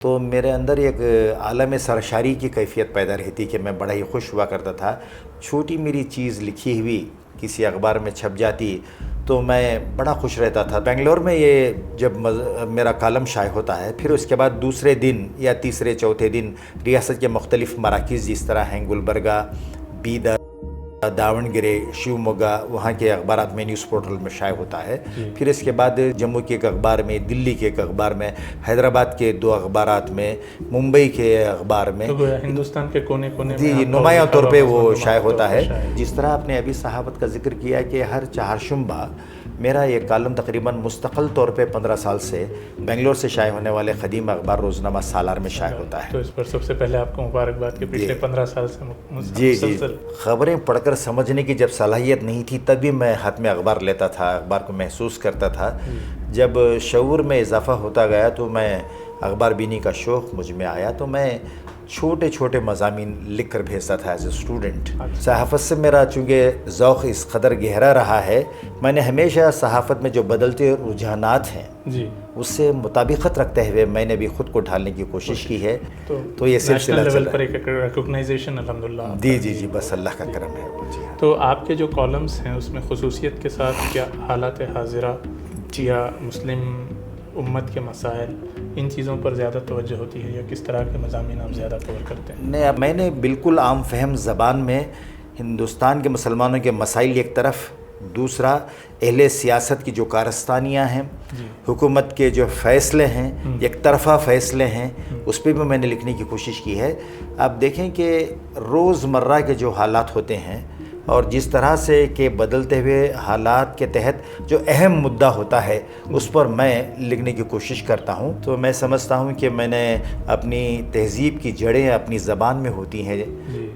تو میرے اندر ایک عالم سرشاری کی کیفیت پیدا رہتی کہ میں بڑا ہی خوش ہوا کرتا تھا. چھوٹی میری چیز لکھی ہوئی کسی اخبار میں چھپ جاتی تو میں بڑا خوش رہتا تھا. بنگلور میں یہ جب میرا کالم شائع ہوتا ہے پھر اس کے بعد دوسرے دن یا تیسرے چوتھے دن ریاست کے مختلف مراکز جس طرح ہیں گلبرگہ، بیدر، داون گرے، شیو موگا، وہاں کے اخبارات میں نیوز پورٹل میں شائع ہوتا ہے. پھر اس کے بعد جموں کے ایک اخبار میں، دلی کے ایک اخبار میں، حیدرآباد کے 2 اخبارات میں، ممبئی کے اخبار میں، ہندوستان کے کونے کونے جی نمایاں طور پہ وہ شائع ہوتا ہے. جس طرح آپ نے ابھی صحافت کا ذکر کیا کہ ہر چہارشنبہ میرا یہ کالم تقریباً مستقل طور پہ 15 سال سے بنگلور سے شائع ہونے والے قدیم اخبار روزنامہ سالار میں شائع ہوتا ہے. تو اس پر سب سے پہلے آپ کو مبارکباد کہ پچھلے 15 سال سے جی خبریں پڑھ کر سمجھنے کی جب صلاحیت نہیں تھی تبھی میں ہاتھ میں اخبار لیتا تھا، اخبار کو محسوس کرتا تھا. جب شعور میں اضافہ ہوتا گیا تو میں اخبار بینی کا شوق مجھ میں آیا تو میں چھوٹے چھوٹے مضامین لکھ کر بھیجتا تھا ایز اے اسٹوڈنٹ. صحافت سے میرا چونکہ ذوق اس قدر گہرا رہا ہے، میں نے ہمیشہ صحافت میں جو بدلتے رجحانات ہیں اس سے مطابقت رکھتے ہوئے میں نے بھی خود کو ڈھالنے کی کوشش کی ہے. تو یہ سلسلہ لیول پر ایک ریکگنائزیشن الحمدللہ. جی بس اللہ کا کرم ہے. تو آپ کے جو کالمز ہیں اس میں خصوصیت کے ساتھ کیا حالات حاضرہ یا مسلم امت کے مسائل ان چیزوں پر زیادہ توجہ ہوتی ہے یا کس طرح کے مضامین آپ زیادہ کور کرتے ہیں؟ نہیں، میں نے بالکل عام فہم زبان میں ہندوستان کے مسلمانوں کے مسائل ایک طرف، دوسرا اہل سیاست کی جو کارستانیاں ہیں، حکومت کے جو فیصلے ہیں، ایک طرفہ فیصلے ہیں، اس پہ بھی میں نے لکھنے کی کوشش کی ہے. آپ دیکھیں کہ روزمرہ کے جو حالات ہوتے ہیں اور جس طرح سے کہ بدلتے ہوئے حالات کے تحت جو اہم مدعا ہوتا ہے اس پر میں لکھنے کی کوشش کرتا ہوں. تو میں سمجھتا ہوں کہ میں نے اپنی تہذیب کی جڑیں اپنی زبان میں ہوتی ہیں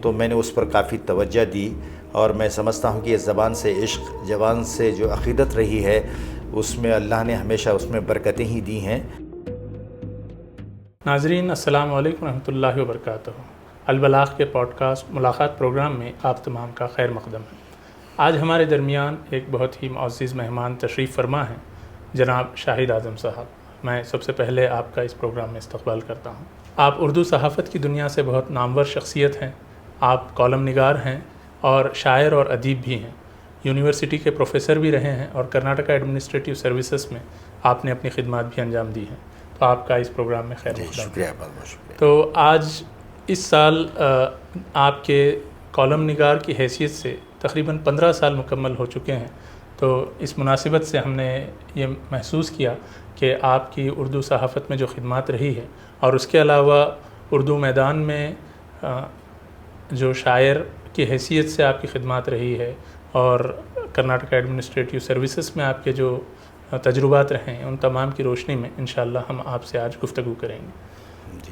تو میں نے اس پر کافی توجہ دی اور میں سمجھتا ہوں کہ یہ زبان سے عشق، زبان سے جو عقیدت رہی ہے اس میں اللہ نے ہمیشہ اس میں برکتیں ہی دی ہیں. ناظرین السلام علیکم ورحمۃ اللہ وبرکاتہ. البلاغ کے پوڈ کاسٹ ملاقات پروگرام میں آپ تمام کا خیر مقدم ہے. آج ہمارے درمیان ایک بہت ہی معزز مہمان تشریف فرما ہیں، جناب شاہد اعظم صاحب. میں سب سے پہلے آپ کا اس پروگرام میں استقبال کرتا ہوں. آپ اردو صحافت کی دنیا سے بہت نامور شخصیت ہیں. آپ کالم نگار ہیں اور شاعر اور ادیب بھی ہیں. یونیورسٹی کے پروفیسر بھی رہے ہیں اور کرناٹکا ایڈمنسٹریٹو سروسز میں آپ نے اپنی خدمات بھی انجام دی ہیں. تو آپ کا اس پروگرام میں خیر مقدم. شکریہ، بہت شکریہ. تو آج اس سال آپ کے کالم نگار کی حیثیت سے تقریباً 15 سال مکمل ہو چکے ہیں. تو اس مناسبت سے ہم نے یہ محسوس کیا کہ آپ کی اردو صحافت میں جو خدمات رہی ہے اور اس کے علاوہ اردو میدان میں جو شاعر کی حیثیت سے آپ کی خدمات رہی ہے اور کرناٹکا ایڈمنسٹریٹو سروسز میں آپ کے جو تجربات رہے ہیں ان تمام کی روشنی میں انشاءاللہ ہم آپ سے آج گفتگو کریں گے.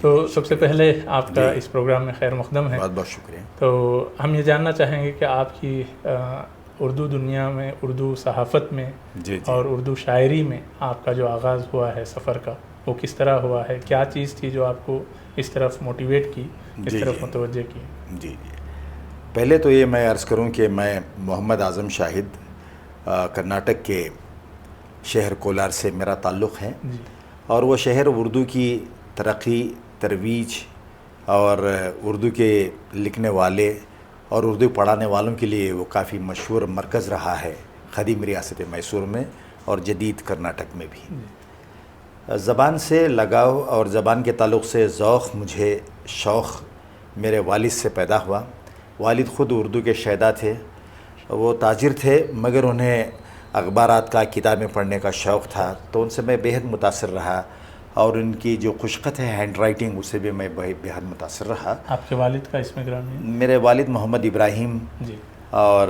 تو سب سے پہلے آپ کا اس پروگرام میں خیر مقدم ہے. بہت بہت شکریہ. تو ہم یہ جاننا چاہیں گے کہ آپ کی اردو دنیا میں، اردو صحافت میں اور اردو شاعری میں آپ کا جو آغاز ہوا ہے سفر کا وہ کس طرح ہوا ہے؟ کیا چیز تھی جو آپ کو اس طرف موٹیویٹ کی، اس طرف متوجہ کی؟ جی پہلے تو یہ میں عرض کروں کہ میں محمد اعظم شاہد کرناٹک کے شہر کولار سے میرا تعلق ہے اور وہ شہر اردو کی ترقی، ترویج اور اردو کے لکھنے والے اور اردو پڑھانے والوں کے لیے وہ کافی مشہور مرکز رہا ہے قدیم ریاست میسور میں اور جدید کرناٹک میں بھی. زبان سے لگاؤ اور زبان کے تعلق سے ذوق، مجھے شوق میرے والد سے پیدا ہوا. والد خود اردو کے شیدا تھے، وہ تاجر تھے مگر انہیں اخبارات کا، کتابیں پڑھنے کا شوق تھا تو ان سے میں بہت متاثر رہا اور ان کی جو خوشخط ہے ہینڈ رائٹنگ اس سے بھی میں بہت متاثر رہا. آپ کے والد کا اسم گرامی؟ میرے والد محمد ابراہیم اور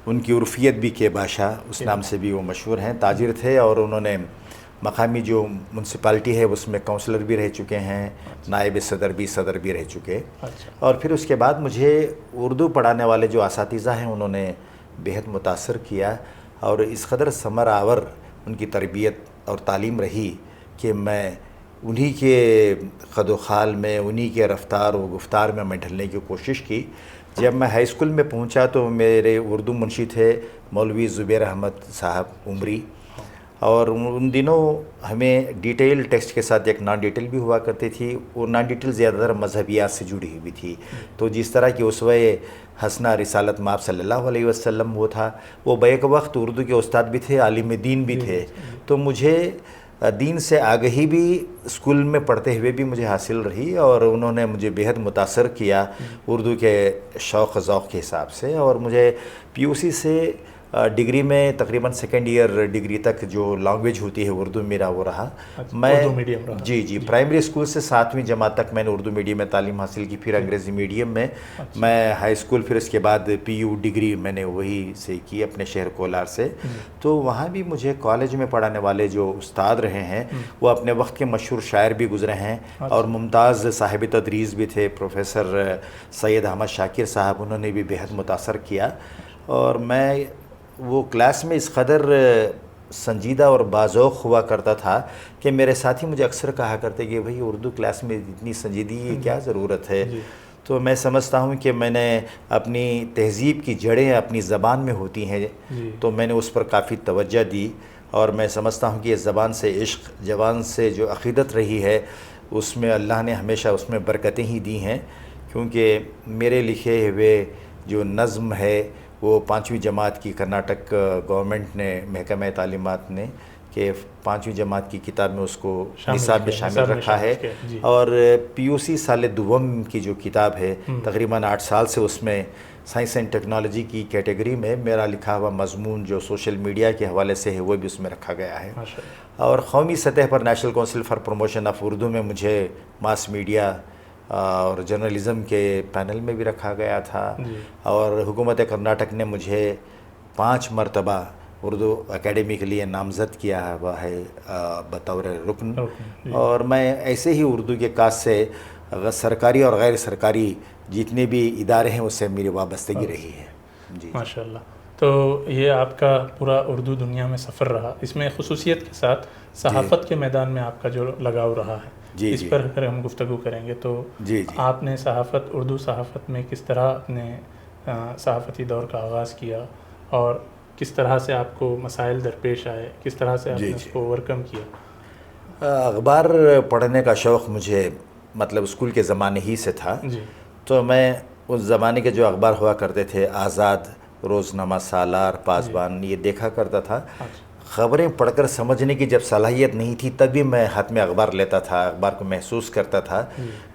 ان کی عرفیت بھی کے بادشاہ، اس نام سے بھی وہ مشہور ہیں. تاجر تھے اور انہوں نے مقامی جو میونسپلٹی ہے اس میں کونسلر بھی رہ چکے ہیں، نائب صدر بھی رہ چکے. اور پھر اس کے بعد مجھے اردو پڑھانے والے جو اساتذہ ہیں انہوں نے بہت متاثر کیا اور اس قدر ثمر آور ان کی تربیت اور تعلیم رہی کہ میں انہی کے قد و خال میں، انہی کے رفتار و گفتار میں ڈھلنے کی کوشش کی. جب میں ہائی اسکول میں پہنچا تو میرے اردو منشی تھے مولوی زبیر احمد صاحب عمری اور ان دنوں ہمیں ڈیٹیل ٹیکسٹ کے ساتھ ایک نان ڈیٹیل بھی ہوا کرتی تھی. وہ نان ڈیٹیل زیادہ تر مذہبیات سے جڑی ہوئی تھی. تو جس طرح کی اسوہ حسنہ رسالت مآب صلی اللہ علیہ وسلم وہ تھا، وہ بیک وقت اردو کے استاد بھی تھے، عالم دین بھی تھے. تو مجھے دین سے آگہی بھی اسکول میں پڑھتے ہوئے بھی مجھے حاصل رہی، اور انہوں نے مجھے بہت متاثر کیا اردو کے شوق ذوق کے حساب سے. اور مجھے پی یو سی سے ڈگری میں تقریباً سیکنڈ ایئر ڈگری تک جو لینگویج ہوتی ہے اردو میرا وہ رہا. میں اردو میڈیم رہا. جی پرائمری اسکول سے 7ویں جماعت تک میں نے اردو میڈیم میں تعلیم حاصل کی، پھر انگریزی میڈیم میں میں ہائی اسکول، پھر اس کے بعد پی یو ڈگری میں نے وہی سے کی اپنے شہر کولار سے. تو وہاں بھی مجھے کالج میں پڑھانے والے جو استاد رہے ہیں وہ اپنے وقت کے مشہور شاعر بھی گزرے ہیں، اور ممتاز صاحب تدریس بھی تھے پروفیسر سید احمد شاکر صاحب، انہوں نے بھی بہت متاثر کیا. اور میں وہ کلاس میں اس قدر سنجیدہ اور باذوق ہوا کرتا تھا کہ میرے ساتھی مجھے اکثر کہا کرتے کہ بھئی اردو کلاس میں اتنی سنجیدگی کی کیا ضرورت ہے. تو میں سمجھتا ہوں کہ میں نے اپنی تہذیب کی جڑیں اپنی زبان میں ہوتی ہیں، تو میں نے اس پر کافی توجہ دی. اور میں سمجھتا ہوں کہ یہ زبان سے عشق، زبان سے جو عقیدت رہی ہے، اس میں اللہ نے ہمیشہ اس میں برکتیں ہی دی ہیں. کیونکہ میرے لکھے ہوئے جو نظم ہے وہ 5ویں جماعت کی کرناٹک گورنمنٹ نے، محکمہ تعلیمات نے، کہ 5ویں جماعت کی کتاب میں اس کو نصاب میں شامل رکھا ہے. اور پی یو سی سال دوم کی جو کتاب ہے، تقریباً 8 سال سے اس میں سائنس اینڈ ٹیکنالوجی کی کیٹیگری میں میرا لکھا ہوا مضمون جو سوشل میڈیا کے حوالے سے ہے وہ بھی اس میں رکھا گیا ہے. اور قومی سطح پر national council for promotion of Urdu میں مجھے ماس میڈیا اور جرنلزم کے پینل میں بھی رکھا گیا تھا. اور حکومت کرناٹک نے مجھے 5 مرتبہ اردو اکیڈمی کے لیے نامزد کیا ہوا ہے بطور رکن. اور میں ایسے ہی اردو کے کاج سے سرکاری اور غیر سرکاری جتنے بھی ادارے ہیں اس سے میری وابستگی رہی ہے. جی ماشاء اللہ. تو یہ آپ کا پورا اردو دنیا میں سفر رہا، اس میں خصوصیت کے ساتھ صحافت کے میدان میں آپ کا جو لگاؤ رہا ہے، اس پر اگر ہم گفتگو کریں گے تو آپ نے اردو صحافت میں کس طرح اپنے صحافتی دور کا آغاز کیا، اور کس طرح سے آپ کو مسائل درپیش آئے، کس طرح سے آپ نے اس کو اوورکم کیا؟ اخبار پڑھنے کا شوق مجھے مطلب اسکول کے زمانے ہی سے تھا. تو میں اس زمانے کے جو اخبار ہوا کرتے تھے، آزاد، روزنامہ سالار، پاسبان، یہ دیکھا کرتا تھا. خبریں پڑھ کر سمجھنے کی جب صلاحیت نہیں تھی تب بھی میں ہاتھ میں اخبار لیتا تھا، اخبار کو محسوس کرتا تھا.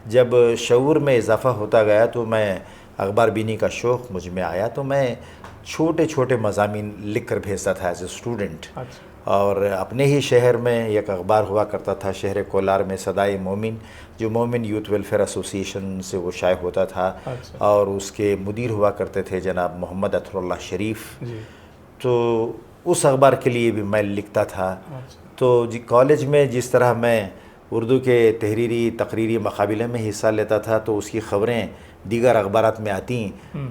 جب شعور میں اضافہ ہوتا گیا تو میں اخبار بینی کا شوق مجھ میں آیا، تو میں چھوٹے چھوٹے مضامین لکھ کر بھیجتا تھا ایز اے اسٹوڈنٹ. اور اپنے ہی شہر میں ایک اخبار ہوا کرتا تھا شہر کولار میں، صدائے مومن، جو مومن یوتھ ویلفیئر ایسوسی ایشن سے وہ شائع ہوتا تھا. اور اس کے مدیر ہوا کرتے تھے جناب محمد اطہر اللہ شریف. تو اس اخبار کے لیے بھی میں لکھتا تھا. تو کالج میں جس طرح میں اردو کے تحریری تقریری مقابلے میں حصہ لیتا تھا تو اس کی خبریں دیگر اخبارات میں آتی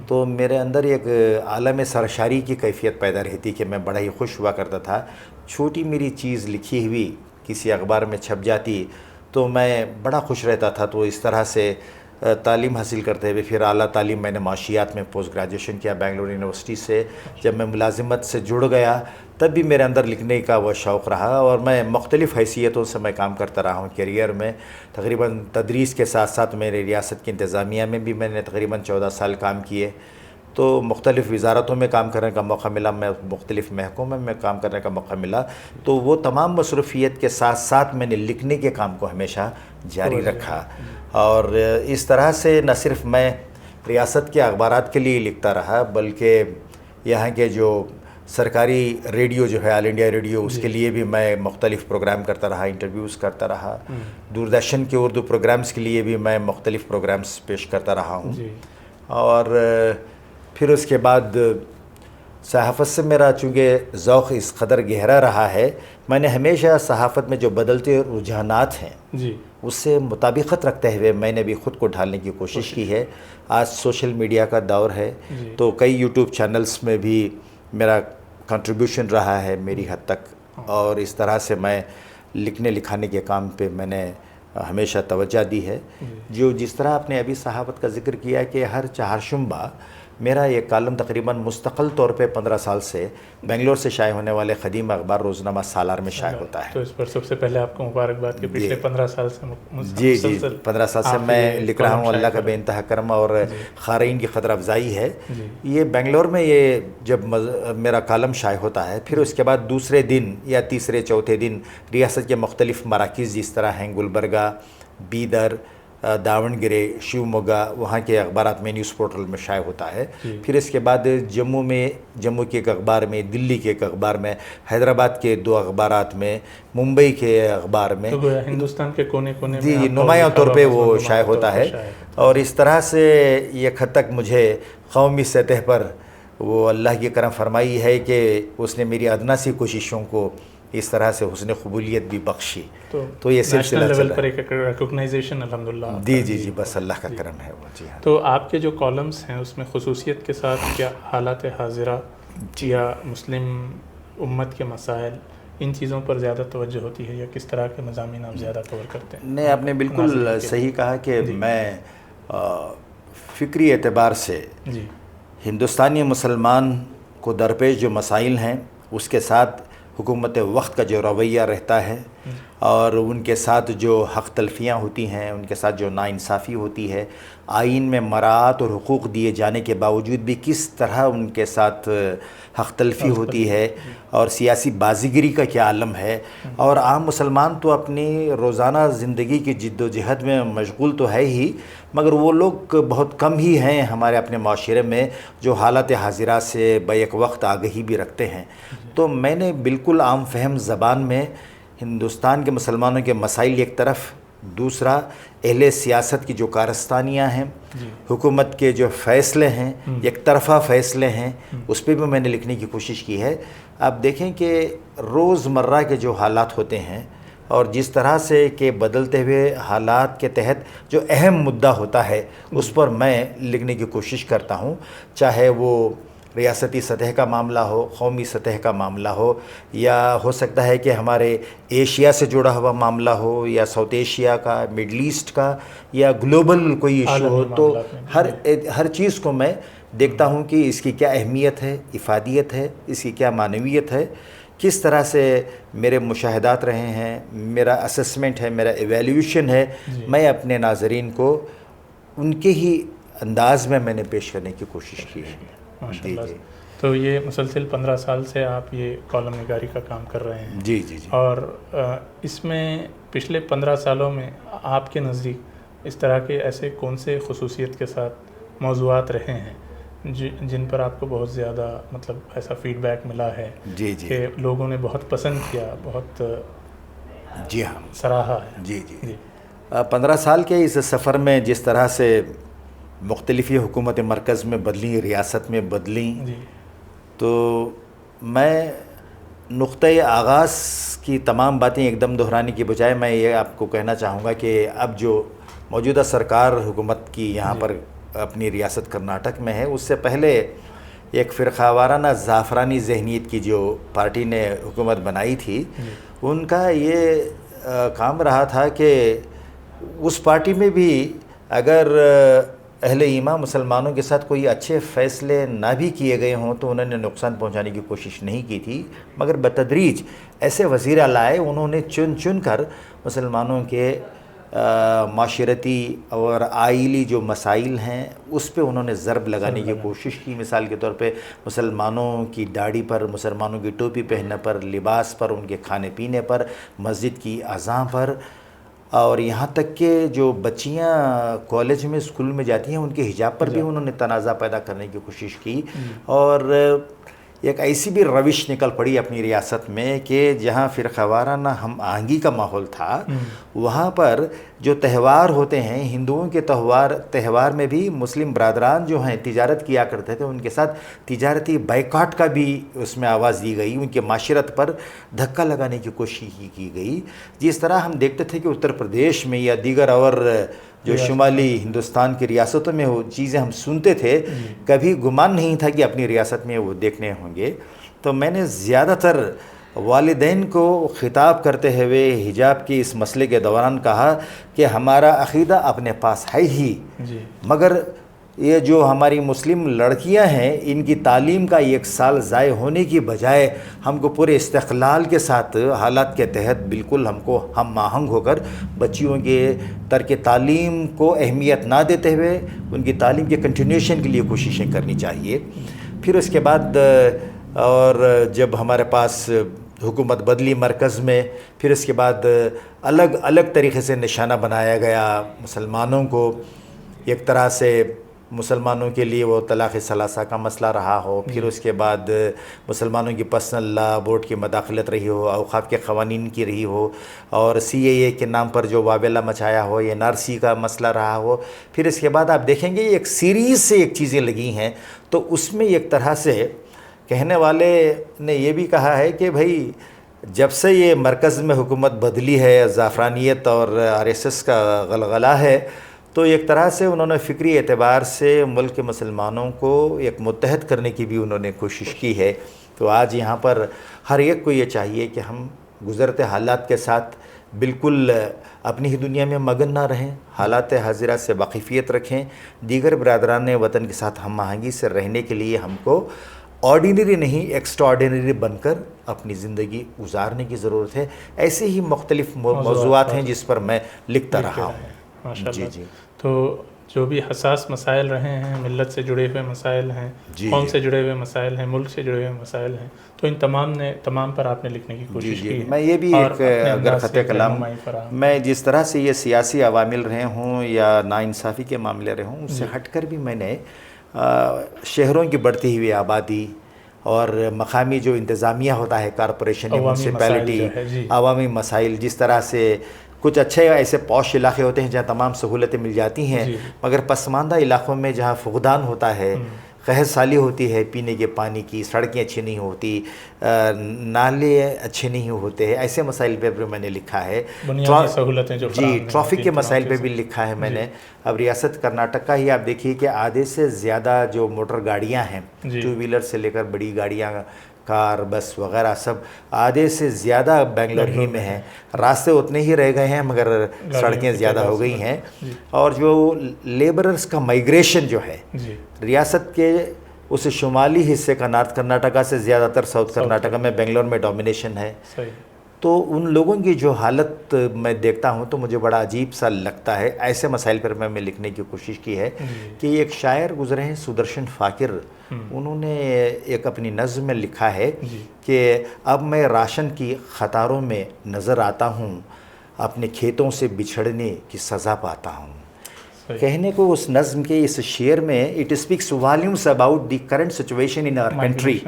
تو میرے اندر ایک عالم سرشاری کی کیفیت پیدا رہتی کہ میں بڑا ہی خوش ہوا کرتا تھا. چھوٹی میری چیز لکھی ہوئی کسی اخبار میں چھپ جاتی تو میں بڑا خوش رہتا تھا. تو اس طرح سے تعلیم حاصل کرتے ہوئے پھر اعلیٰ تعلیم میں نے معاشیات میں پوسٹ گریجویشن کیا بنگلور یونیورسٹی سے. جب میں ملازمت سے جڑ گیا تب بھی میرے اندر لکھنے کا وہ شوق رہا اور میں مختلف حیثیتوں سے میں کام کرتا رہا ہوں کیریئر میں. تقریباً تدریس کے ساتھ ساتھ میرے ریاست کی انتظامیہ میں بھی میں نے تقریباً 14 سال کام کیے. تو مختلف وزارتوں میں کام کرنے کا موقع ملا، میں مختلف محکموں میں کام کرنے کا موقع ملا. تو وہ تمام مصروفیت کے ساتھ ساتھ میں نے لکھنے کے کام کو ہمیشہ جاری رکھا. اور اس طرح سے نہ صرف میں ریاست کے اخبارات کے لیے لکھتا رہا بلکہ یہاں کے جو سرکاری ریڈیو جو ہے آل انڈیا ریڈیو اس کے لیے بھی میں مختلف پروگرام کرتا رہا، انٹرویوز کرتا رہا. دوردرشن کے اردو پروگرامز کے لیے بھی میں مختلف پروگرامز پیش کرتا رہا ہوں. اور پھر اس کے بعد صحافت سے میرا چونکہ ذوق اس قدر گہرا رہا ہے، میں نے ہمیشہ صحافت میں جو بدلتے رجحانات ہیں اس سے مطابقت رکھتے ہوئے میں نے بھی خود کو ڈھالنے کی کوشش کی ہے. آج سوشل میڈیا کا دور ہے تو کئی یوٹیوب چینلز میں بھی میرا کنٹریبیوشن رہا ہے میری حد تک. اور اس طرح سے میں لکھنے لکھانے کے کام پہ میں نے ہمیشہ توجہ دی ہے. جو جس طرح آپ نے ابھی صحافت کا ذکر کیا کہ ہر چہارشنبہ میرا یہ کالم تقریباً مستقل طور پہ 15 سال سے بنگلور سے شائع ہونے والے قدیم اخبار روزنامہ سالار میں شائع ہوتا ہے. تو اس پر سب سے پہلے آپ کو مبارکباد کہ پچھلے 15 سال سے جی 15 سال سے میں لکھ رہا ہوں. اللہ کا بے انتہا کرم اور قارئین کی قدر افزائی ہے. یہ بنگلور میں یہ جب میرا کالم شائع ہوتا ہے، پھر اس کے بعد دوسرے دن یا تیسرے چوتھے دن ریاست کے مختلف مراکز جس طرح ہیں گلبرگہ، بیدر، داون گرے، شیوموگا، وہاں کے اخبارات میں نیوز پورٹل میں شائع ہوتا ہے. پھر اس کے بعد جموں کے ایک اخبار میں، دلی کے ایک اخبار میں، حیدرآباد کے 2 اخبارات میں، ممبئی کے اخبار میں، تو ہندوستان کے کونے کونے جی نمایاں طور پہ وہ شائع ہوتا ہے. اور اس طرح سے ایک حد تک مجھے قومی سطح پر وہ اللہ کی کرم فرمائی ہے کہ اس نے میری ادنا سی کوششوں کو اس طرح سے حسن قبولیت بھی بخشی. تو یہ سلسلہ لیول پر ایک ریکگنائزیشن الحمدللہ. جی بس اللہ کا کرم ہے وہ. جی ہاں. تو آپ کے جو کالمز ہیں اس میں خصوصیت کے ساتھ کیا حالات حاضرہ یا مسلم امت کے مسائل، ان چیزوں پر زیادہ توجہ ہوتی ہے، یا کس طرح کے مضامین آپ زیادہ کور کرتے ہیں؟ نہیں، آپ نے بالکل صحیح کہا کہ میں فکری اعتبار سے ہندوستانی مسلمان کو درپیش جو مسائل ہیں اس کے ساتھ حکومت وقت کا جو رویہ رہتا ہے اور ان کے ساتھ جو حق تلفیاں ہوتی ہیں، ان کے ساتھ جو ناانصافی ہوتی ہے، آئین میں مراعات اور حقوق دیے جانے کے باوجود بھی کس طرح ان کے ساتھ حق تلفی ہوتی ہے، اور سیاسی بازیگری کا کیا عالم ہے. اور عام مسلمان تو اپنی روزانہ زندگی کی جد و جہد میں مشغول تو ہے ہی، مگر وہ لوگ بہت کم ہی ہیں ہمارے اپنے معاشرے میں جو حالات حاضرہ سے بیک وقت آگہی بھی رکھتے ہیں. تو میں نے بالکل عام فہم زبان میں ہندوستان کے مسلمانوں کے مسائل ایک طرف، دوسرا اہل سیاست کی جو کارستانیاں ہیں، حکومت کے جو فیصلے ہیں، ایک طرفہ فیصلے ہیں، اس پہ بھی میں نے لکھنے کی کوشش کی ہے. آپ دیکھیں کہ روزمرہ کے جو حالات ہوتے ہیں اور جس طرح سے کہ بدلتے ہوئے حالات کے تحت جو اہم مدعا ہوتا ہے اس پر میں لکھنے کی کوشش کرتا ہوں، چاہے وہ ریاستی سطح کا معاملہ ہو، قومی سطح کا معاملہ ہو، یا ہو سکتا ہے کہ ہمارے ایشیا سے جڑا ہوا معاملہ ہو، یا ساؤتھ ایشیا کا، مڈل ایسٹ کا، یا گلوبل کوئی ایشو ہو. تو ہر چیز کو میں دیکھتا ہوں کہ اس کی کیا اہمیت ہے، افادیت ہے، اس کی کیا معنویت ہے، کس طرح سے میرے مشاہدات رہے ہیں، میرا اسسمنٹ ہے، میرا ایویلیوشن ہے. میں اپنے ناظرین کو ان کے ہی انداز میں نے پیش کرنے کی کوشش کی ہے. ماشاءاللہ. تو یہ مسلسل 15 سال سے آپ یہ کالم نگاری کا کام کر رہے ہیں. جی. اور اس میں پچھلے 15 سالوں میں آپ کے نزدیک اس طرح کے ایسے کون سے خصوصیت کے ساتھ موضوعات رہے ہیں جن پر آپ کو بہت زیادہ مطلب ایسا فیڈ بیک ملا ہے کہ لوگوں نے بہت پسند کیا، بہت سراہا ہے؟ جی 15 سال کے اس سفر میں جس طرح سے مختلف حکومت مرکز میں بدلیں، ریاست میں بدلیں، تو میں نقطۂ آغاز کی تمام باتیں ایک دم دہرانے کی بجائے میں یہ آپ کو کہنا چاہوں گا کہ اب جو موجودہ سرکار حکومت کی یہاں پر اپنی ریاست کرناٹک میں ہے، اس سے پہلے ایک فرقہ وارانہ زعفرانی ذہنیت کی جو پارٹی نے حکومت بنائی تھی، ان کا یہ کام رہا تھا کہ اس پارٹی میں بھی اگر اہل ایمان مسلمانوں کے ساتھ کوئی اچھے فیصلے نہ بھی کیے گئے ہوں تو انہوں نے نقصان پہنچانے کی کوشش نہیں کی تھی، مگر بتدریج ایسے وزیر لائے انہوں نے چن کر مسلمانوں کے معاشرتی اور آئلی جو مسائل ہیں اس پہ انہوں نے ضرب لگانے کی کوشش کی. مثال کے طور پہ مسلمانوں کی داڑھی پر، مسلمانوں کی ٹوپی پہننے پر، لباس پر، ان کے کھانے پینے پر، مسجد کی اذان پر، اور یہاں تک کہ جو بچیاں کالج میں اسکول میں جاتی ہیں ان کے حجاب پر بھی انہوں نے تنازع پیدا کرنے کی کوشش کی. اور ایک ایسی بھی روش نکل پڑی اپنی ریاست میں کہ جہاں فرقہ وارانہ ہم آہنگی کا ماحول تھا، وہاں پر جو تہوار ہوتے ہیں، ہندوؤں کے تہوار میں بھی مسلم برادران جو ہیں تجارت کیا کرتے تھے، ان کے ساتھ تجارتی بائیکاٹ کا بھی اس میں آواز دی گئی، ان کے معاشرت پر دھکا لگانے کی کوشش کی گئی. جس طرح ہم دیکھتے تھے کہ اتر پردیش میں یا دیگر اور جو شمالی ہندوستان کی ریاستوں میں وہ چیزیں ہم سنتے تھے، کبھی گمان نہیں تھا کہ اپنی ریاست میں وہ دیکھنے ہوں گے. تو میں نے زیادہ تر والدین کو خطاب کرتے ہوئے حجاب کی اس مسئلے کے دوران کہا کہ ہمارا عقیدہ اپنے پاس ہے ہی، مگر یہ جو ہماری مسلم لڑکیاں ہیں ان کی تعلیم کا 1 سال ضائع ہونے کی بجائے ہم کو پورے استقلال کے ساتھ حالات کے تحت بالکل ہم کو ہم آہنگ ہو کر بچیوں کے ترک تعلیم کو اہمیت نہ دیتے ہوئے ان کی تعلیم کے کنٹینیوشن کے لیے کوششیں کرنی چاہیے. پھر اس کے بعد اور جب ہمارے پاس حکومت بدلی مرکز میں، پھر اس کے بعد الگ الگ طریقے سے نشانہ بنایا گیا مسلمانوں کو. ایک طرح سے مسلمانوں کے لیے وہ طلاق ثلاثہ کا مسئلہ رہا ہو، پھر اس کے بعد مسلمانوں کی پرسنل لا بورڈ کی مداخلت رہی ہو، اوقاف کے قوانین کی رہی ہو، اور CAA کے نام پر جو واویلا مچایا ہو، یہ NRC کا مسئلہ رہا ہو. پھر اس کے بعد آپ دیکھیں گے ایک سیریز سے ایک چیزیں لگی ہیں. تو اس میں ایک طرح سے کہنے والے نے یہ بھی کہا ہے کہ بھائی جب سے یہ مرکز میں حکومت بدلی ہے، زعفرانیت اور RSS کا غلغلہ ہے، تو ایک طرح سے انہوں نے فکری اعتبار سے ملک کے مسلمانوں کو ایک متحد کرنے کی بھی انہوں نے کوشش کی ہے. تو آج یہاں پر ہر ایک کو یہ چاہیے کہ ہم گزرتے حالات کے ساتھ بالکل اپنی ہی دنیا میں مگن نہ رہیں، حالات حاضرہ سے واقفیت رکھیں. دیگر برادران وطن کے ساتھ ہم آہنگی سے رہنے کے لیے ہم کو آرڈینری نہیں ایکسٹرا آرڈینری بن کر اپنی زندگی گزارنے کی ضرورت ہے. ایسے ہی مختلف موضوعات ہیں جس پر میں لکھتا رہا ہوں. ماشاء اللہ. جی. تو جو بھی حساس مسائل رہے ہیں، ملت سے جڑے ہوئے مسائل ہیں، قوم سے جڑے ہوئے مسائل ہیں، ملک سے جڑے ہوئے مسائل ہیں، تو ان تمام پر آپ نے لکھنے کی کوشش کی ہے. میں یہ بھی ایک اگر خط کلام میں جس طرح سے یہ سیاسی عوامل رہے ہوں یا ناانصافی کے معاملے رہے ہوں، اس سے ہٹ کر بھی میں نے شہروں کی بڑھتی ہوئی آبادی اور مقامی جو انتظامیہ ہوتا ہے، کارپوریشن، میونسپیلٹی، عوامی مسائل، جس طرح سے کچھ اچھے ایسے پوش علاقے ہوتے ہیں جہاں تمام سہولتیں مل جاتی ہیں، مگر پسماندہ علاقوں میں جہاں فقدان ہوتا ہے، قحط سالی ہوتی ہے، پینے کے پانی کی، سڑکیں اچھی نہیں ہوتی، نالے اچھے نہیں ہوتے ہیں، ایسے مسائل پہ بھی میں نے لکھا ہے. بنیادی سہولتیں جو ٹریفک کے مسائل پہ بھی لکھا ہے میں نے. اب ریاست کرناٹک کا ہی آپ دیکھیے کہ آدھے سے زیادہ جو موٹر گاڑیاں ہیں، 2 ویلر سے لے کر بڑی گاڑیاں، کار، بس وغیرہ، سب آدھے سے زیادہ بنگلور ہی میں ہیں. راستے اتنے ہی رہ گئے ہیں مگر سڑکیں زیادہ ہو گئی ہیں. اور جو لیبررز کا مائیگریشن جو ہے ریاست کے اس شمالی حصے کا، نارتھ کرناٹکا سے زیادہ تر ساؤتھ کرناٹکا میں، بنگلور میں ڈومینیشن ہے. تو ان لوگوں کی جو حالت میں دیکھتا ہوں تو مجھے بڑا عجیب سا لگتا ہے. ایسے مسائل پر میں لکھنے کی کوشش کی ہے کہ ایک شاعر گزرے ہیں سدرشن فاکر، انہوں نے ایک اپنی نظم میں لکھا ہے کہ اب میں راشن کی قطاروں میں نظر آتا ہوں، اپنے کھیتوں سے بچھڑنے کی سزا پاتا ہوں. کہنے کو اس نظم کے اس شعر میں it speaks volumes about the current situation in our country.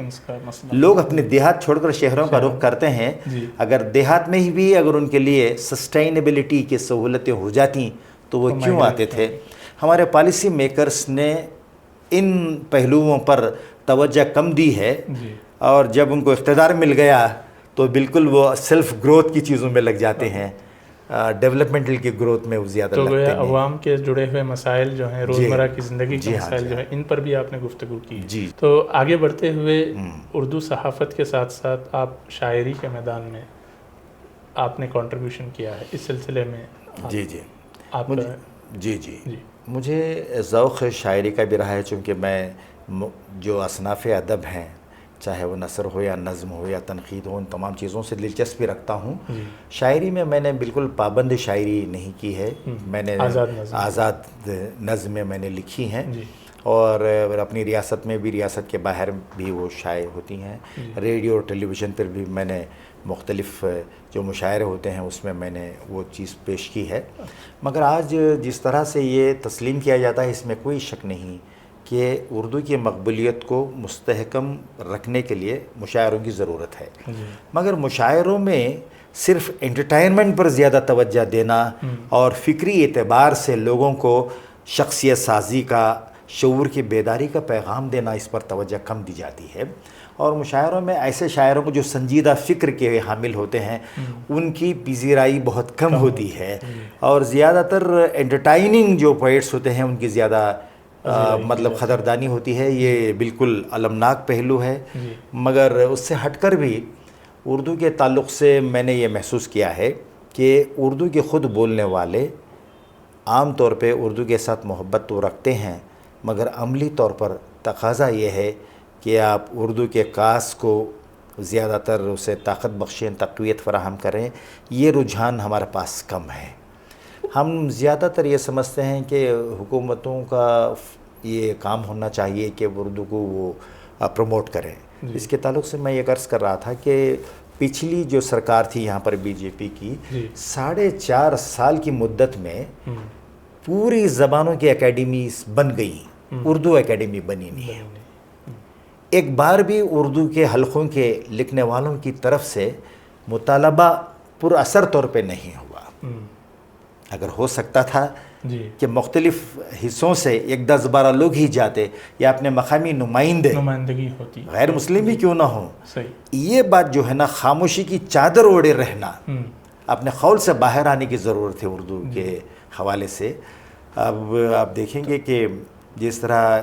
لوگ اپنے دیہات چھوڑ کر شہروں کا رخ کرتے ہیں. اگر دیہات میں ہی بھی اگر ان کے لیے سسٹینیبلٹی کی سہولتیں ہو جاتی تو وہ کیوں آتے تھے؟ ہمارے پالیسی میکرز نے ان پہلوؤں پر توجہ کم دی ہے، اور جب ان کو اقتدار مل گیا تو بالکل وہ سیلف گروتھ کی چیزوں میں لگ جاتے ہیں، ڈیولپمنٹل کی گروتھ میں وہ زیادہ لگتے ہیں. تو عوام کے جڑے ہوئے مسائل جو ہیں، روزمرہ کی زندگی کے مسائل جو ہیں، ان پر بھی آپ نے گفتگو کی. تو آگے بڑھتے ہوئے اردو صحافت کے ساتھ ساتھ آپ شاعری کے میدان میں آپ نے کنٹریبیوشن کیا ہے. اس سلسلے میں مجھے ذوق شاعری کا بھی رہا ہے، چونکہ میں جو اصناف ادب ہیں، چاہے وہ نثر ہو یا نظم ہو یا تنقید ہو، ان تمام چیزوں سے دلچسپی رکھتا ہوں. شاعری میں نے بالکل پابند شاعری نہیں کی ہے. میں نے آزاد نظمیں میں نے لکھی ہیں، اور اپنی ریاست میں بھی، ریاست کے باہر بھی وہ شائع ہوتی ہیں. ریڈیو اور ٹیلی ویژن پر بھی میں نے مختلف جو مشاعرے ہوتے ہیں اس میں نے وہ چیز پیش کی ہے. مگر آج جس طرح سے یہ تسلیم کیا جاتا ہے، اس میں کوئی شک نہیں کہ اردو کی مقبولیت کو مستحکم رکھنے کے لیے مشاعروں کی ضرورت ہے. مگر مشاعروں میں صرف انٹرٹینمنٹ پر زیادہ توجہ دینا اور فکری اعتبار سے لوگوں کو شخصیت سازی کا، شعور کی بیداری کا پیغام دینا، اس پر توجہ کم دی جاتی ہے. اور مشاعروں میں ایسے شاعروں کو جو سنجیدہ فکر کے حامل ہوتے ہیں، ان کی پذیرائی بہت کم ہوتی ہے، اور زیادہ تر انٹرٹائننگ جو پوئٹس ہوتے ہیں ان کی زیادہ مطلب قدردانی ہوتی ہے. یہ بالکل المناک پہلو ہے. مگر اس سے ہٹ کر بھی اردو کے تعلق سے میں نے یہ محسوس کیا ہے کہ اردو کے خود بولنے والے عام طور پہ اردو کے ساتھ محبت تو رکھتے ہیں، مگر عملی طور پر تقاضا یہ ہے کہ آپ اردو کے کاس کو زیادہ تر اسے طاقت بخشیں، تقویت فراہم کریں. یہ رجحان ہمارے پاس کم ہے. ہم زیادہ تر یہ سمجھتے ہیں کہ حکومتوں کا یہ کام ہونا چاہیے کہ اردو کو وہ پروموٹ کریں. اس کے تعلق سے میں یہ عرض کر رہا تھا کہ پچھلی جو سرکار تھی یہاں پر بی جے پی کی، 4.5 سال کی مدت میں پوری زبانوں کی اکیڈمیز بن گئیں، اردو اکیڈمی بنی نہیں ہے. ایک بار بھی اردو کے حلقوں کے لکھنے والوں کی طرف سے مطالبہ پر اثر طور پہ نہیں ہوا. اگر ہو سکتا تھا کہ مختلف حصوں سے 10-12 لوگ ہی جاتے یا اپنے مقامی نمائندگی ہوتی، غیر مسلم بھی کیوں نہ ہوں. صحیح. یہ بات جو ہے نا، خاموشی کی چادر اوڑے رہنا، اپنے قول سے باہر آنے کی ضرورت ہے اردو کے حوالے سے. اب آپ دیکھیں گے کہ جس طرح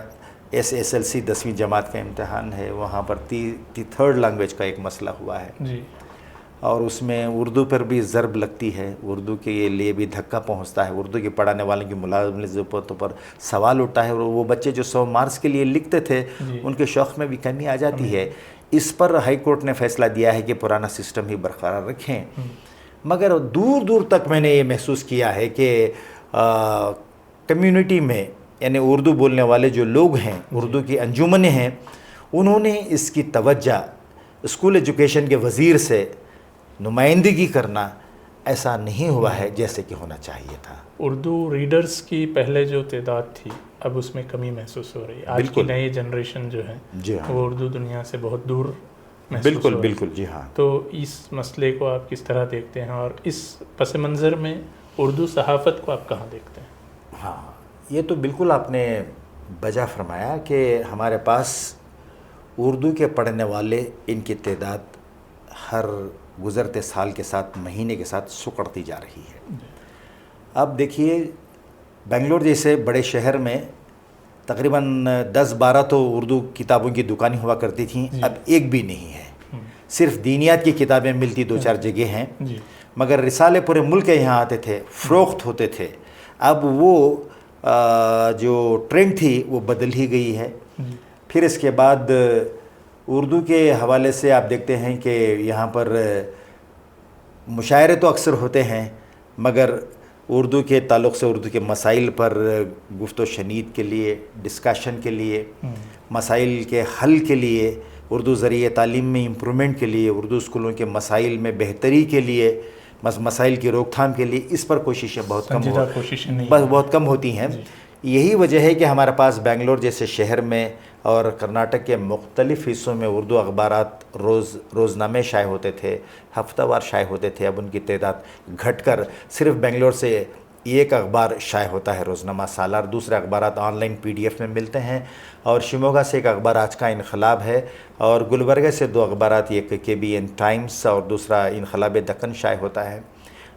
SSLC 10ویں جماعت کا امتحان ہے، وہاں پر تھرڈ لینگویج کا ایک مسئلہ ہوا ہے، اور اس میں اردو پر بھی ضرب لگتی ہے، اردو کے لیے بھی دھکا پہنچتا ہے، اردو کے پڑھانے والوں کی ملازمتوں پر سوال اٹھتا ہے، اور وہ بچے جو 100 مارکس کے لیے لکھتے تھے ان کے شوق میں بھی کمی آ جاتی ہے. اس پر ہائی کورٹ نے فیصلہ دیا ہے کہ پرانا سسٹم ہی برقرار رکھیں. مگر دور دور تک میں نے یہ محسوس کیا ہے کہ کمیونٹی میں، یعنی اردو بولنے والے جو لوگ ہیں، اردو کی انجمنیں ہیں، انہوں نے اس کی توجہ اسکول ایجوکیشن کے وزیر سے نمائندگی کرنا ایسا نہیں ہوا ہے جیسے کہ ہونا چاہیے تھا. اردو ریڈرز کی پہلے جو تعداد تھی اب اس میں کمی محسوس ہو رہی ہے. آج کی نئی جنریشن جو ہے وہ اردو دنیا سے بہت دور محسوس ہو رہی ہے. بالکل جی ہاں. تو اس مسئلے کو آپ کس طرح دیکھتے ہیں، اور اس پس منظر میں اردو صحافت کو آپ کہاں دیکھتے ہیں؟ ہاں، یہ تو بالکل آپ نے بجا فرمایا کہ ہمارے پاس اردو کے پڑھنے والے، ان کی تعداد ہر گزرتے سال کے ساتھ، مہینے کے ساتھ سکڑتی جا رہی ہے. اب دیکھیے، بنگلور جیسے بڑے شہر میں تقریباً 10-12 تو اردو کتابوں کی دکانیں ہوا کرتی تھیں، اب ایک بھی نہیں ہے. صرف دینیات کی کتابیں ملتی 2-4 جگہ ہیں، مگر رسالے پورے ملک کے یہاں آتے تھے، فروخت ہوتے تھے. اب وہ جو ٹرینڈ تھی وہ بدل ہی گئی ہے. پھر اس کے بعد اردو کے حوالے سے آپ دیکھتے ہیں کہ یہاں پر مشاعرے تو اکثر ہوتے ہیں، مگر اردو کے تعلق سے اردو کے مسائل پر گفت و شنید کے لیے، ڈسکشن کے لیے، مسائل کے حل کے لیے، اردو ذریعے تعلیم میں امپرومنٹ کے لیے، اردو اسکولوں کے مسائل میں بہتری کے لیے، مسائل کی روک تھام کے لیے، اس پر کوششیں بہت کم ہوتی ہیں. یہی وجہ ہے کہ ہمارے پاس بنگلور جیسے شہر میں اور کرناٹک کے مختلف حصوں میں اردو اخبارات روزنامے شائع ہوتے تھے، ہفتہ وار شائع ہوتے تھے. اب ان کی تعداد گھٹ کر صرف بنگلور سے ایک اخبار شائع ہوتا ہے، روزنامہ سالار. دوسرے اخبارات آن لائن PDF میں ملتے ہیں، اور شیموگا سے ایک اخبار آج کا انقلاب ہے، اور گلبرگہ سے 2 اخبارات، ایک KBN ٹائمز اور دوسرا انقلاب دکن شائع ہوتا ہے.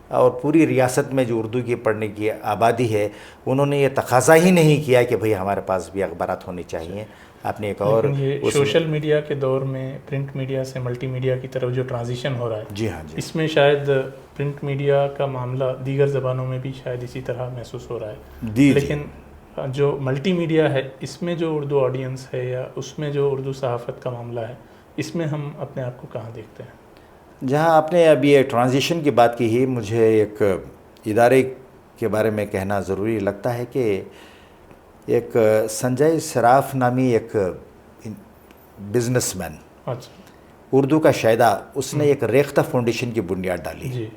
اور پوری ریاست میں جو اردو کی پڑھنے کی آبادی ہے، انہوں نے یہ تقاضا ہی نہیں کیا کہ بھئی ہمارے پاس بھی اخبارات ہونے چاہیے. آپ نے ایک اور سوشل میڈیا کے دور میں پرنٹ میڈیا سے ملٹی میڈیا کی طرف جو ٹرانزیشن ہو رہا ہے، جی ہاں، اس میں شاید پرنٹ میڈیا کا معاملہ دیگر زبانوں میں بھی شاید اسی طرح محسوس ہو رہا ہے. لیکن جو ملٹی میڈیا ہے، اس میں جو اردو آڈینس ہے یا اس میں جو اردو صحافت کا معاملہ ہے، اس میں ہم اپنے آپ کو کہاں دیکھتے ہیں؟ جہاں آپ نے ابھی یہ ٹرانزیشن کی بات کی ہی، مجھے ایک ادارے کے بارے میں کہنا ضروری لگتا ہے کہ ایک سنجے سراف نامی ایک بزنس مین، اردو کا شاعدہ، اس نے ایک ریختہ فاؤنڈیشن کی بنیاد ڈالی.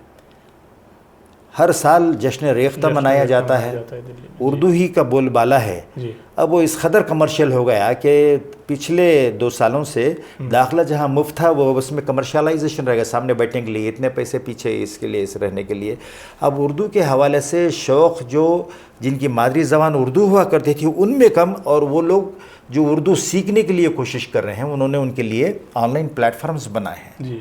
ہر سال جشن ریختہ منایا جاتا ہے، اردو ہی کا بول بالا ہے. اب وہ اس قدر کمرشل ہو گیا کہ پچھلے 2 سالوں سے داخلہ جہاں مفت تھا، وہ اس میں کمرشلائزیشن رہ گیا. سامنے بیٹھنے کے لیے اتنے پیسے، پیچھے اس کے لیے، اس رہنے کے لیے. اب اردو کے حوالے سے شوق جو جن کی مادری زبان اردو ہوا کرتی تھی ان میں کم، اور وہ لوگ جو اردو سیکھنے کے لیے کوشش کر رہے ہیں، انہوں نے ان کے لیے آن لائن پلیٹ فارمز بنائے ہیں.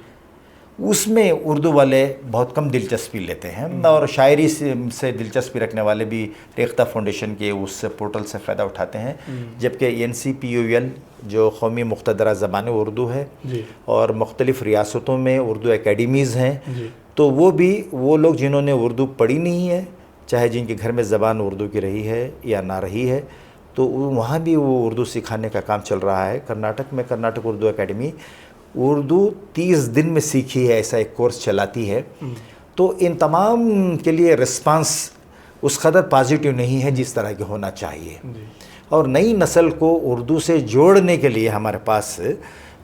اس میں اردو والے بہت کم دلچسپی لیتے ہیں، اور شاعری سے دلچسپی رکھنے والے بھی ریختہ فاؤنڈیشن کے اس پورٹل سے فائدہ اٹھاتے ہیں. جبکہ NCPUL جو قومی مقتدرہ زبان اردو ہے، اور مختلف ریاستوں میں اردو اکیڈمیز ہیں، تو وہ لوگ جنہوں نے اردو پڑھی نہیں ہے، چاہے جن کے گھر میں زبان اردو کی رہی ہے یا نہ رہی ہے، تو وہاں بھی وہ اردو سکھانے کا کام چل رہا ہے. کرناٹک میں کرناٹک اردو اکیڈمی اردو 30 دن میں سیکھی ہے ایسا ایک کورس چلاتی ہے. تو ان تمام کے لیے رسپانس اس قدر پازیٹیو نہیں ہے جس طرح کے ہونا چاہیے. اور نئی نسل کو اردو سے جوڑنے کے لیے ہمارے پاس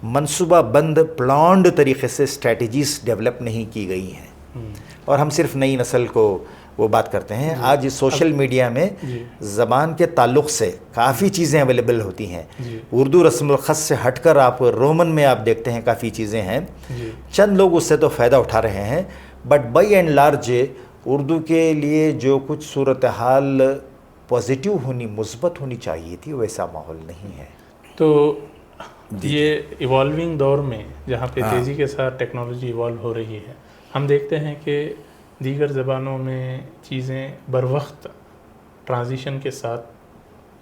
منصوبہ بند پلانڈ طریقے سے اسٹریٹجیز ڈیولپ نہیں کی گئی ہیں. اور ہم صرف نئی نسل کو وہ بات کرتے ہیں. آج سوشل میڈیا میں زبان کے تعلق سے کافی چیزیں اویلیبل ہوتی ہیں. اردو رسم الخط سے ہٹ کر آپ رومن میں آپ دیکھتے ہیں کافی چیزیں ہیں. چند لوگ اس سے تو فائدہ اٹھا رہے ہیں، but by and large Urdu کے لیے جو کچھ صورتحال پازیٹیو ہونی، مثبت ہونی چاہیے تھی، ویسا ماحول نہیں ہے. تو یہ ایوالونگ دور میں جہاں پہ تیزی کے ساتھ ٹیکنالوجی ایوالو ہو رہی ہے، ہم دیکھتے ہیں کہ دیگر زبانوں میں چیزیں بروقت ٹرانزیشن کے ساتھ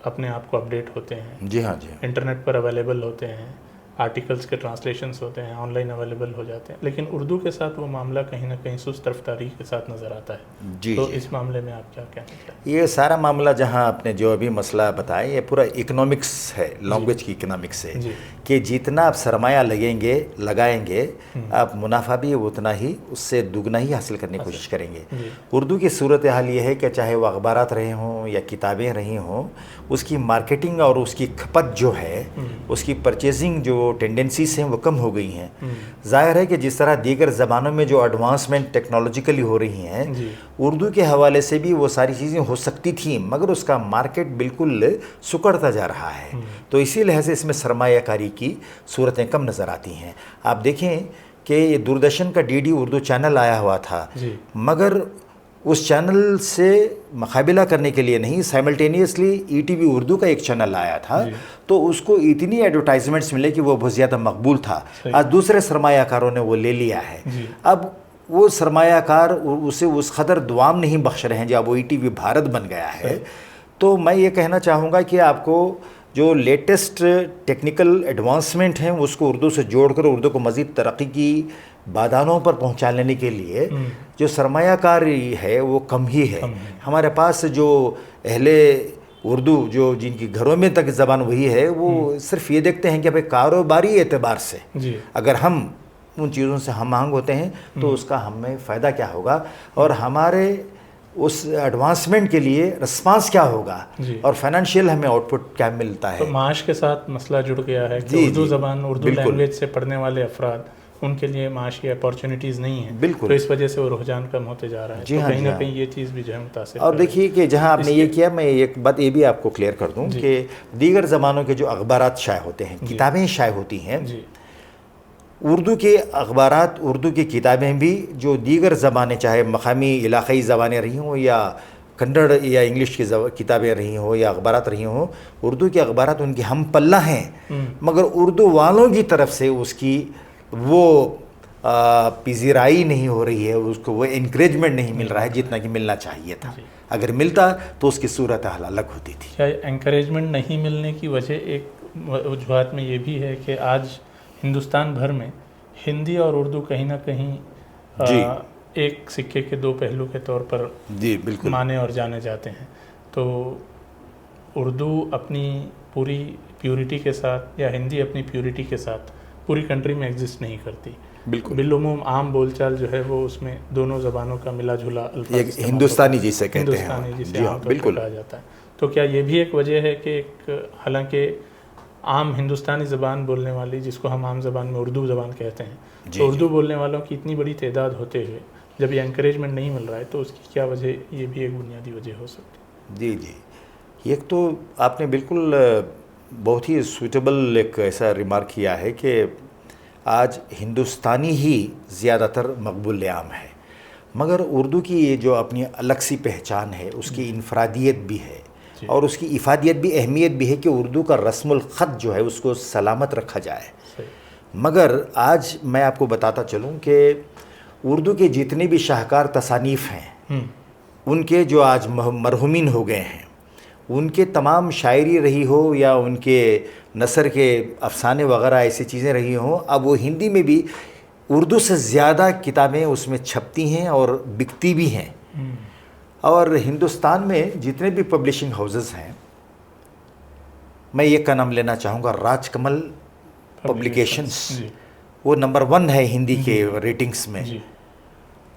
اپنے آپ کو اپڈیٹ ہوتے ہیں. جی ہاں، جی انٹرنیٹ پر اویلیبل ہوتے ہیں، آرٹیکلس کے ٹرانسلیشنس ہوتے ہیں، آن لائن اویلیبل ہو جاتے ہیں. لیکن اردو کے ساتھ وہ معاملہ کہیں نہ کہیں سست رفتاری کے ساتھ نظر آتا ہے. جی. تو اس معاملے میں آپ کیا کہنا چاہیں؟ یہ سارا معاملہ جہاں آپ نے جو ابھی مسئلہ بتایا، یہ پورا اکنامکس ہے، لینگویج کی اکنامکس ہے کہ جتنا آپ سرمایہ لگائیں گے آپ منافع بھی اتنا ہی، اس سے دگنا ہی حاصل کرنے کی کوشش کریں گے. اردو کی صورتحال یہ ہے کہ چاہے وہ اخبارات رہے ہوں یا کتابیں رہی ہوں، اس کی مارکیٹنگ اور اس کی کھپت جو ہے، اس کی پرچیزنگ جو ٹینڈنسیز ہیں وہ کم ہو گئی ہیں. ظاہر ہے کہ جس طرح دیگر زبانوں میں جو ایڈوانسمنٹ ٹیکنالوجیکلی ہو رہی ہیں، اردو کے حوالے سے بھی وہ ساری چیزیں ہو سکتی تھیں، مگر اس کا مارکیٹ بالکل سکڑتا جا رہا ہے. تو اسی لحاظ سے اس میں سرمایہ کاری کی صورتیں کم نظر آتی ہیں. آپ دیکھیں کہ یہ دوردرشن کا ڈی ڈی اردو چینل آیا ہوا تھا، مگر اس چینل سے مقابلہ کرنے کے لیے نہیں، simultaneously E T V Urdu کا ایک چینل آیا تھا، تو اس کو اتنی ایڈورٹائزمنٹس ملے کہ وہ بہت زیادہ مقبول تھا. آج دوسرے سرمایہ کاروں نے وہ لے لیا ہے. اب وہ سرمایہ کار اسے اس قدر دوام نہیں بخش رہے ہیں جب وہ ای ٹی وی بھارت بن گیا ہے. تو میں یہ کہنا چاہوں گا کہ آپ کو جو لیٹسٹ ٹیکنیکل ایڈوانسمنٹ ہیں اس کو اردو سے جوڑ کر اردو کو مزید ترقی کی بادانوں پر پہنچا لینے کے لیے جو سرمایہ کاری ہے وہ کم ہی ہے. ہمارے پاس جو اہل اردو جو جن کی گھروں میں تک زبان وہی ہے، وہ صرف یہ دیکھتے ہیں کہ بھائی کاروباری اعتبار سے اگر ہم ان چیزوں سے ہم آہنگ ہوتے ہیں تو اس کا ہمیں فائدہ کیا ہوگا، اور ہمارے اس ایڈوانسمنٹ کے لیے رسپانس کیا ہوگا، اور فائنینشیل ہمیں آؤٹ پٹ کیا ملتا ہے. تو معاش کے ساتھ مسئلہ جڑ گیا ہے کہ اردو زبان، اردو لینگویج سے پڑھنے والے افراد، ان کے لیے معاشی اپارچونیٹیز نہیں ہیں. بالکل. تو اس وجہ سے وہ رجحان کم ہوتے جا رہا ہے. تو کہیں نہ کہیں یہ چیز بھی جو ہے متاثر. اور دیکھیے کہ جہاں آپ نے یہ کیا، میں ایک بات یہ بھی آپ کو کلیئر کر دوں کہ دیگر زبانوں کے جو اخبارات شائع ہوتے ہیں، کتابیں شائع ہوتی ہیں، اردو کے اخبارات، اردو کی کتابیں بھی جو دیگر زبانیں، چاہے مقامی علاقائی زبانیں رہی ہوں یا کنڑ یا انگلش کی کتابیں رہی ہوں یا اخبارات رہی ہوں، اردو کے اخبارات ان کی ہم پلہ ہیں، مگر اردو والوں کی طرف سے اس کی وہ پذیرائی نہیں ہو رہی ہے، اس کو وہ انکریجمنٹ نہیں مل رہا ہے جتنا کہ ملنا چاہیے تھا. اگر ملتا تو اس کی صورتحال الگ ہوتی تھی. کیا انکریجمنٹ نہیں ملنے کی وجہ ایک وجوہات میں یہ بھی ہے کہ آج ہندوستان بھر میں ہندی اور اردو کہیں نہ کہیں ایک سکے کے دو پہلو کے طور پر بالکل مانے اور جانے جاتے ہیں. تو اردو اپنی پوری پیورٹی کے ساتھ یا ہندی اپنی پیورٹی کے ساتھ پوری کنٹری میں ایگزسٹ نہیں کرتی. بالکل بالعموم عام بول چال جو ہے وہ اس میں دونوں زبانوں کا ملا جلا الفاظ ہندوستانی جسے کہتے ہیں، جسے عام طور پر کہا جاتا ہے. تو کیا یہ بھی ایک وجہ ہے کہ حالانکہ عام ہندوستانی زبان بولنے والی، جس کو ہم عام زبان میں اردو زبان کہتے ہیں، تو اردو بولنے والوں کی اتنی بڑی تعداد ہوتے ہوئے جب یہ انکریجمنٹ نہیں مل رہا ہے، تو اس کی کیا وجہ، یہ بھی ایک بنیادی وجہ ہو سکتی ہے؟ جی ایک تو آپ نے بالکل بہت ہی سوٹیبل ایک ایسا ریمارک کیا ہے کہ آج ہندوستانی ہی زیادہ تر مقبول عام ہے، مگر اردو کی یہ جو اپنی الگ سی پہچان ہے، اس کی انفرادیت بھی ہے اور اس کی افادیت بھی، اہمیت بھی ہے کہ اردو کا رسم الخط جو ہے اس کو سلامت رکھا جائے. مگر آج میں آپ کو بتاتا چلوں کہ اردو کے جتنے بھی شاہکار تصانیف ہیں، ان کے جو آج مرحومین ہو گئے ہیں، ان کے تمام شاعری رہی ہو یا ان کے نثر کے افسانے وغیرہ ایسی چیزیں رہی ہوں، اب وہ ہندی میں بھی اردو سے زیادہ کتابیں اس میں چھپتی ہیں اور بکتی بھی ہیں. اور ہندوستان میں جتنے بھی پبلشنگ ہاؤسز ہیں میں ایک کا نام لینا چاہوں گا، راج کمل پبلیکیشنز، جی وہ نمبر 1 ہے ہندی کے ریٹنگز میں. جی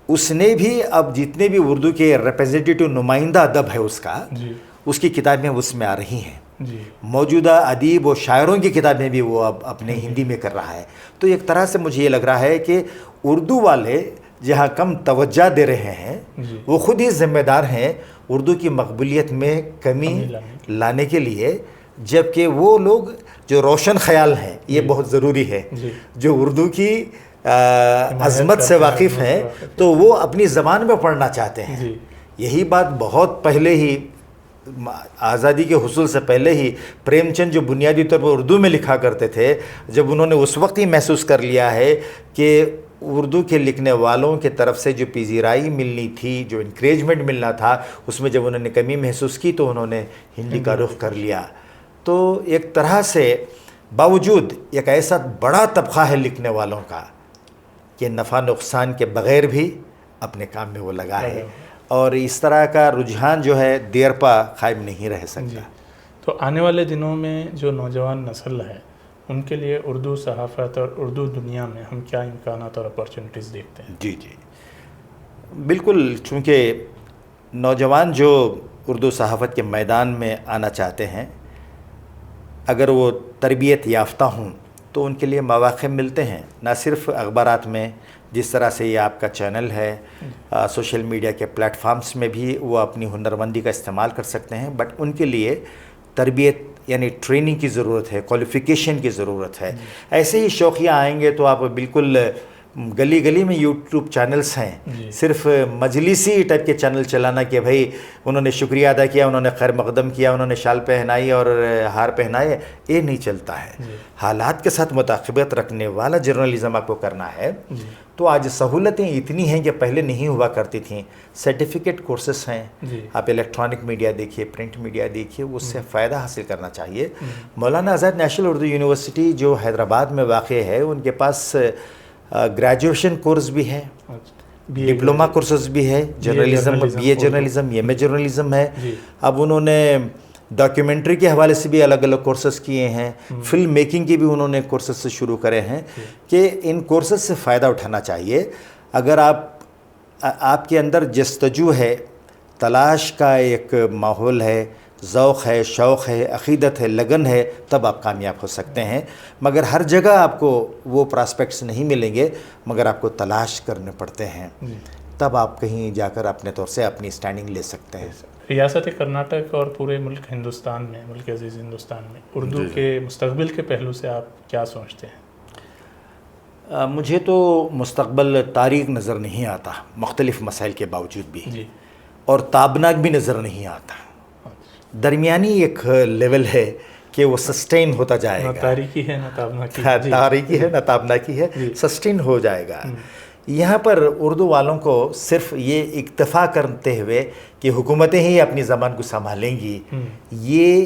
اس نے بھی اب جتنے بھی اردو کے ریپرزنٹیٹیو نمائندہ ادب ہے اس کا، جی اس کی کتابیں اس میں آ رہی ہیں. جی موجودہ ادیب و شاعروں کی کتابیں بھی وہ اب اپنے ہندی میں کر رہا ہے. تو ایک طرح سے مجھے یہ لگ رہا ہے کہ اردو والے جہاں کم توجہ دے رہے ہیں جی وہ خود ہی ذمہ دار ہیں اردو کی مقبولیت میں کمی لانے کے لیے، جبکہ وہ لوگ جو روشن خیال ہیں، یہ بہت ضروری ہے، جی جو اردو کی عظمت سے واقف ہیں تو وہ اپنی زبان میں پڑھنا چاہتے ہیں. جی یہی بات بہت پہلے ہی، آزادی کے حصول سے پہلے ہی پریم چند جو بنیادی طور پر اردو میں لکھا کرتے تھے، جب انہوں نے اس وقت ہی محسوس کر لیا ہے کہ اردو کے لکھنے والوں کے طرف سے جو پذیرائی ملنی تھی، جو انکریجمنٹ ملنا تھا، اس میں جب انہوں نے کمی محسوس کی تو انہوں نے ہندی کا رخ کر لیا. تو ایک طرح سے باوجود ایک ایسا بڑا طبقہ ہے لکھنے والوں کا کہ نفع نقصان کے بغیر بھی اپنے کام میں وہ لگا ہے، اور اس طرح کا رجحان جو ہے دیر پا قائم نہیں رہ سکتا. تو آنے والے دنوں میں جو نوجوان نسل ہے ان کے لیے اردو صحافت اور اردو دنیا میں ہم کیا امکانات اور اپارچونیٹیز دیکھتے ہیں؟ جی جی بالکل، چونکہ نوجوان جو اردو صحافت کے میدان میں آنا چاہتے ہیں، اگر وہ تربیت یافتہ ہوں تو ان کے لیے مواقع ملتے ہیں، نہ صرف اخبارات میں، جس طرح سے یہ آپ کا چینل ہے، سوشل میڈیا کے پلیٹ فارمز میں بھی وہ اپنی ہنرمندی کا استعمال کر سکتے ہیں، بٹ ان کے لیے تربیت یعنی ٹریننگ کی ضرورت ہے، کوالیفیکیشن کی ضرورت ہے. ایسے ہی شوقیہ آئیں گے تو آپ بالکل گلی گلی میں یوٹیوب چینلز ہیں، صرف مجلسی ٹائپ کے چینل چلانا کہ بھائی انہوں نے شکریہ ادا کیا، انہوں نے خیر مقدم کیا، انہوں نے شال پہنائی اور ہار پہنائے، یہ نہیں چلتا ہے. حالات کے ساتھ مطابقت رکھنے والا جرنلزم آپ کو کرنا ہے. تو آج سہولتیں اتنی ہیں کہ پہلے نہیں ہوا کرتی تھیں. سرٹیفکیٹ کورسز ہیں، آپ الیکٹرانک میڈیا دیکھیے، پرنٹ میڈیا دیکھیے، اس سے فائدہ حاصل کرنا چاہیے. مولانا آزاد نیشنل اردو یونیورسٹی جو حیدرآباد میں واقع ہے، ان کے پاس گریجویشن کورس بھی ہے، ڈپلوما کورسز بھی ہے، journalism, B A journalism, M A journalism ہے. اب انہوں نے ڈاکیومنٹری کے حوالے سے بھی الگ الگ کورسز کیے ہیں، فلم میکنگ کے بھی انہوں نے کورسز سے شروع کرے ہیں کہ ان کورسز سے فائدہ اٹھانا چاہیے. اگر آپ کے اندر جستجو ہے، تلاش کا ایک ماحول ہے، ذوق ہے، شوق ہے، عقیدت ہے، لگن ہے، تب آپ کامیاب ہو سکتے ہیں. مگر ہر جگہ آپ کو وہ پراسپیکٹس نہیں ملیں گے، مگر آپ کو تلاش کرنے پڑتے ہیں، تب آپ کہیں جا کر اپنے طور سے اپنی سٹینڈنگ لے سکتے ہیں. ریاست کرناٹک اور پورے ملک ہندوستان میں، ملک عزیز ہندوستان میں اردو کے مستقبل کے پہلو سے آپ کیا سوچتے ہیں؟ مجھے تو مستقبل تاریک نظر نہیں آتا، مختلف مسائل کے باوجود بھی، اور تابناک بھی نظر نہیں آتا. درمیانی ایک لیول ہے کہ وہ سسٹین ہوتا جائے گا. نہ تاریکی ہے نہ تابناکی، تاریکی ہے نہ تابناکی ہے، سسٹین ہو جائے گا. یہاں پر اردو والوں کو صرف یہ اکتفا کرتے ہوئے کہ حکومتیں ہی اپنی زبان کو سنبھالیں گی، یہ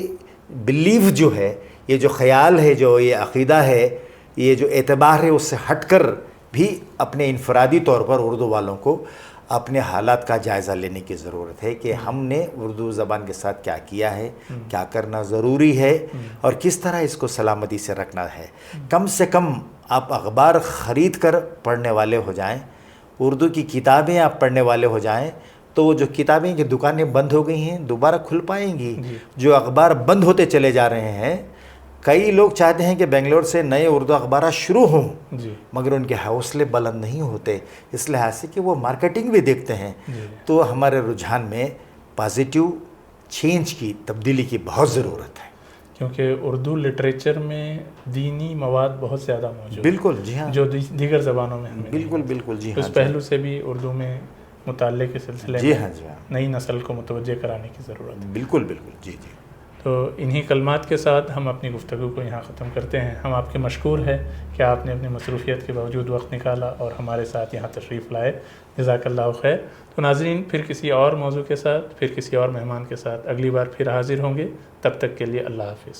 بلیف جو ہے، یہ جو خیال ہے، جو یہ عقیدہ ہے، یہ جو اعتبار ہے، اس سے ہٹ کر بھی اپنے انفرادی طور پر اردو والوں کو اپنے حالات کا جائزہ لینے کی ضرورت ہے کہ ہم نے اردو زبان کے ساتھ کیا کیا ہے، کیا کرنا ضروری ہے، اور کس طرح اس کو سلامتی سے رکھنا ہے. کم سے کم آپ اخبار خرید کر پڑھنے والے ہو جائیں، اردو کی کتابیں آپ پڑھنے والے ہو جائیں، تو وہ جو کتابیں کی دکانیں بند ہو گئی ہیں دوبارہ کھل پائیں گی. جو اخبار بند ہوتے چلے جا رہے ہیں، کئی لوگ چاہتے ہیں کہ بنگلور سے نئے اردو اخبارات شروع ہوں، مگر ان کے حوصلے بلند نہیں ہوتے، اس لحاظ سے کہ وہ مارکیٹنگ بھی دیکھتے ہیں. تو ہمارے رجحان میں پازیٹیو چینج کی، تبدیلی کی بہت ضرورت ہے، کیونکہ اردو لٹریچر میں دینی مواد بہت زیادہ موجود ہے. بالکل، جی ہاں، جو دیگر زبانوں میں ہمیں بالکل بالکل، جی ہاں. اس پہلو سے بھی اردو میں مطالعے کے سلسلے میں نئی نسل کو متوجہ کرانے کی ضرورت ہے. بالکل بالکل، جی جی. تو انہی کلمات کے ساتھ ہم اپنی گفتگو کو یہاں ختم کرتے ہیں. ہم آپ کے مشکور ہیں کہ آپ نے اپنی مصروفیت کے باوجود وقت نکالا اور ہمارے ساتھ یہاں تشریف لائے. جزاک اللہ خیر. تو ناظرین، پھر کسی اور موضوع کے ساتھ، پھر کسی اور مہمان کے ساتھ اگلی بار پھر حاضر ہوں گے. تب تک کے لیے اللہ حافظ.